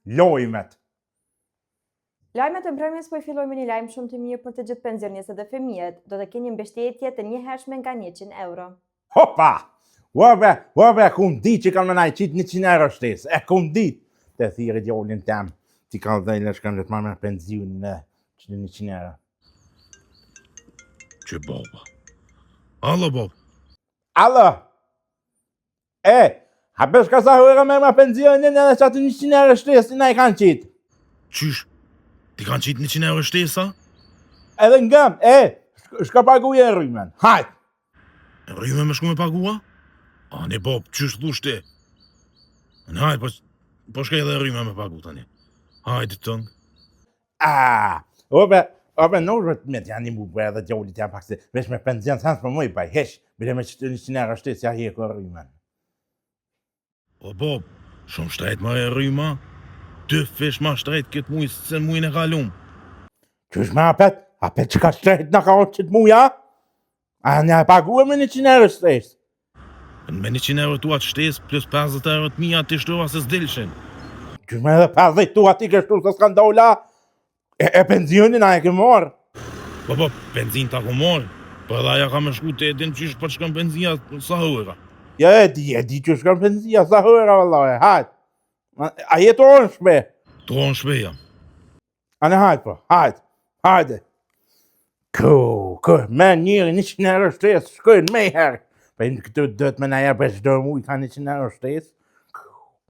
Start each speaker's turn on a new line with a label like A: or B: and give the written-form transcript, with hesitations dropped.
A: lojmet.
B: Lajmet e mbrëmjes po I filloj me një lajm shumë të mirë për të gjithë pensionistë dhe fëmijët. Do të keni mbështetje të njëhershme nga 100 euro.
A: Hopa! Ua, kum dit që kam në najt qitë 100 euro shtesë. Kum dit. Të thire djolin tem. Ti ka dhe i lëshkam dhe të marrë me penzion në 100 euro.
C: Që baba? Alo, baba?
A: Alo! Hapesh ka sa hura me pensionin edhe që atë 100 euro shtesë, na I kanë qitë.
C: Qysh? Ti kanë qitë 100 euro shtesa?
A: Edhe ngëm, shka paguje e rrymen. Hajt!
C: E rryme me shku me pagua? A, ne bob, qysh thushti? Në hajt, po shka edhe rryme me pagu tani. Hajt, tëng.
A: Obe, në urët me t'ja një mu bërë edhe gjolit jam pak se vesh me penzion sans për mëj baj, hesh, bile me qëtë 100 euro shtesë ja hje kërë rrymen.
C: O, bob, shumë shtrejt ma e rryma. 2 fish ma shtrejt këtë mujë se mujën e kalum.
A: Qysh me apet që ka shtrejt në ka orë qëtë muja? A një e paguë me 100 euro shtesë?
C: Me 100 euro tuat shtes plus 50 euro të mija të shtrova se s'dilshin.
A: Qysh me edhe 50 tuat ti kështu se s'kan dola? E penzionin a e ke morë?
C: Po, benzin ta ku morë. Po edhe aja ka me shku të edin qysh për shkën benzia sa hëra.
A: Ja, e di që shkan benzia sa hëra, vëllaj, hajt. A jetë orë në shpe?
C: To në shpe jam.
A: A ne hajt po, hajde. Me njëri 100 euro shtesë, shkojnë me herë. Pa i në këtë dëtë me na ja për shdo mu I ka 100 euro shtesë.